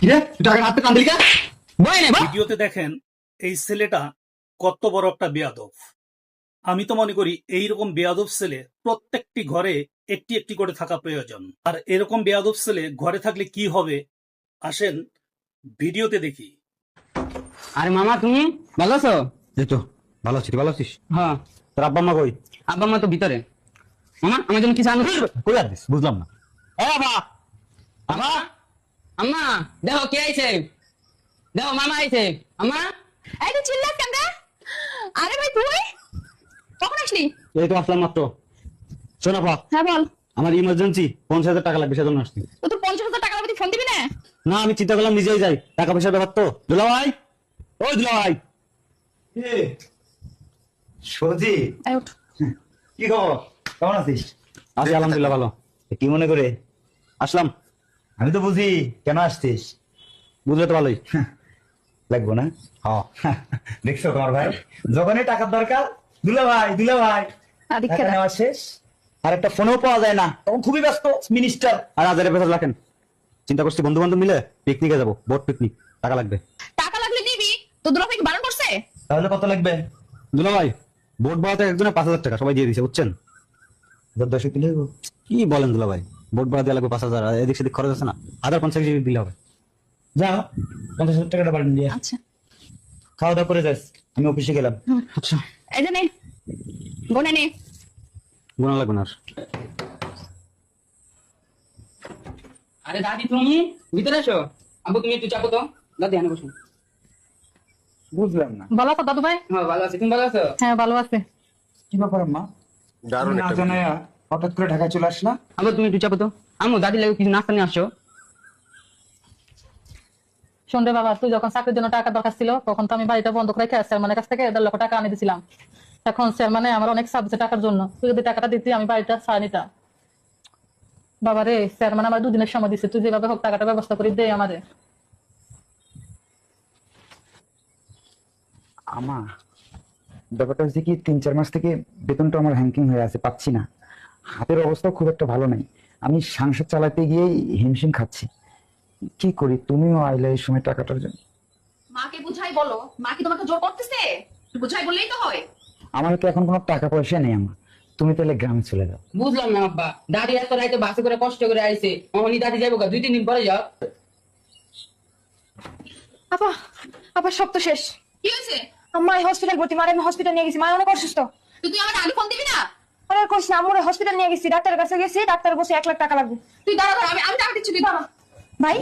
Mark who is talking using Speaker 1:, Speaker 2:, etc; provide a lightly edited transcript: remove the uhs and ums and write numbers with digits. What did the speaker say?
Speaker 1: কিরে টাকা হাতে কান দিলি কে? বই নে বা।
Speaker 2: ভিডিওতে দেখেন এই ছেলেটা কত বড় একটা বেয়াদব। আমি তো মনে করি এইরকম বেয়াদব ছেলে প্রত্যেকটি ঘরে একটি একটি করে থাকা প্রয়োজন। আর এরকম বেয়াদব ছেলে ঘরে থাকলে কি হবে আসেন ভিডিওতে দেখি।
Speaker 3: আরে মামা তুমি ভালো আছো?
Speaker 1: এই তো ভালো আছি, তুই ভালো আছিস?
Speaker 3: হ্যাঁ।
Speaker 1: তোর আব্বা মা কই?
Speaker 3: আব্বা মা তো ভিতরে। মামা আমার জন্য কিছু আনো?
Speaker 1: কই আর দিস বুঝলাম না। এ বাবা, বাবা,
Speaker 3: আম্মা দেখো কে আইছে, দেখো মামা আইছে। আম্মা
Speaker 4: এই তো চিল্লাস কেন রে? আরে ভাই তুই কখন আসলি?
Speaker 1: এই তো আসলাম মাত্র। শোনা পা,
Speaker 4: হ্যাঁ বল।
Speaker 1: আমার ইমার্জেন্সি 50,000 টাকা লাগবে, সেজন্য আসছি।
Speaker 4: তো তোর 50,000 টাকা লাগবে, তুই ফোন দিবি না?
Speaker 1: না আমি চিন্তা করলাম নিজেই যাই, টাকা পয়সার ব্যাপার তো। দুলা ভাই, ওই দুলা ভাই।
Speaker 5: সজি,
Speaker 4: এই উঠ।
Speaker 5: কি খবর? কেমন আছিস?
Speaker 1: আছি আলহামদুলিল্লাহ ভালো।
Speaker 5: কি মনে করে
Speaker 1: আসলাম,
Speaker 5: আমি তো বুঝি কেন আসছিস।
Speaker 1: বুঝলে তো ভালোই।
Speaker 5: লাগবো না?
Speaker 1: হ্যাঁ
Speaker 5: দেখছো তোমার ভাই, যখনই টাকার দরকার দুলা ভাই দুলা ভাই,
Speaker 4: আদিক্ষে
Speaker 5: টাকা নেওয়া শেষ আর একটা ফোনও পাওয়া যায় না, তখন খুবই ব্যস্ত মিনিস্টার।
Speaker 1: আর 1000 পেছাল রাখেন। চিন্তা করছি বন্ধু বান্ধব মিলে পিকনিকে যাবো, বোট পিকনিক। টাকা লাগবে।
Speaker 4: টাকা লাগলে দিবি, তো দুলাভাই কি বারণ করছে?
Speaker 5: তাহলে কত লাগবে?
Speaker 1: দুলা ভাই, বোট ভাড়াতে একজনের 5,000 টাকা সবাই দিয়ে দিছে, বুঝছেন?
Speaker 5: দশ দিলে হইবো?
Speaker 1: কি বলেন দুলা ভাই, বোট ভাড়া দেওয়া লাগবে 5,000, আর এদিক সেদিক খরচ আছে না, 1,050 দিলে হবে।
Speaker 5: যাও 50,000 টাকাটা বাড়ি দিয়ে
Speaker 4: আচ্ছা
Speaker 5: খাওয়া দাওয়া করে যাস, আমি অফিসে গেলাম।
Speaker 1: আচ্ছা,
Speaker 4: এই যে নে, গোনে নে।
Speaker 1: গোনা লাগবে না আর।
Speaker 3: আরে দাদি তুমি ভিতরে আসো। আব্বু তুমি একটু চাপো তো। দাদি আনে বসো।
Speaker 5: বুঝলাম না
Speaker 4: ভালো আছো দাদু ভাই?
Speaker 3: হ্যাঁ ভালো আছি, তুমি ভালো আছো?
Speaker 4: হ্যাঁ ভালো আছে।
Speaker 5: কি ব্যাপার মা, তুমি না জানায়া হঠাৎ করে ঢাকা চলে আসলা?
Speaker 3: আব্বু তুমি একটু চাপো তো। আম্মু দাদি লাগে কিছু নাস্তা নিয়ে আসছো।
Speaker 6: শোন রে বাবা, তুই যখন চাকরির জন্য টাকা দরকার ছিল তখন তো আমি বাড়িটা বন্ধক রেখে চেয়ারম্যানের কাছ থেকে 1.5 লক্ষ টাকা আনি দিয়েছিলাম। এখন চেয়ারম্যানে আমার অনেক সাবজেক্ট টাকার জন্য, তুই যদি টাকাটা দিতি আমি বাড়িটা ছাড় নিতাম। বাবা রে, চেয়ারম্যান আমার 2 দিনের সময় দিচ্ছে, তুই যেভাবে হোক টাকাটা ব্যবস্থা করে দে আমারে।
Speaker 5: আমা, ব্যাপারটা হচ্ছে কি, 3-4 মাস থেকে বেতনটা আমার হ্যাঙ্কিং হয়ে আছে, পাচ্ছি না। হাতের অবস্থাও খুব একটা ভালো নাই, আমি সংসার চালাতে গিয়ে হিমশিম খাচ্ছি। কি করি, তুমিও আইলে এই সময় টাকাটার জন্য।
Speaker 4: মাকে বুঝাই বলো, মা কি তোমাকে জোর করতেছে? বুঝাই বললেই তো হয়।
Speaker 5: আমার তো এখন কোনো টাকা পয়সা নেই আমা, তুমি তাহলে গ্রামে চলে যাও।
Speaker 3: বুঝলাম না আব্বা, দাদি এত রাইতে বাসে করে কষ্ট করে আইছে, অমনি দাদি যাবো 2-3 দিন পরে যাও।
Speaker 7: আপা, আপা সব তো শেষ।
Speaker 4: কি হয়েছে?
Speaker 7: আম্মা হসপিটাল ভর্তি, মারে আমি হসপিটাল নিয়ে গেছি, মা অনেক অসুস্থ।
Speaker 4: তুই আমার আগে ফোন দিবি না?
Speaker 7: আরে কইস না, আম্মুরে হসপিটাল নিয়ে গেছি, ডাক্তারের কাছে গেছি, ডাক্তার বসে 1 লাখ টাকা লাগবে।
Speaker 4: তুই দাঁড়া দাঁড়া, আমি টাকা দিচ্ছি, তুই দাঁড়া।
Speaker 7: ভাই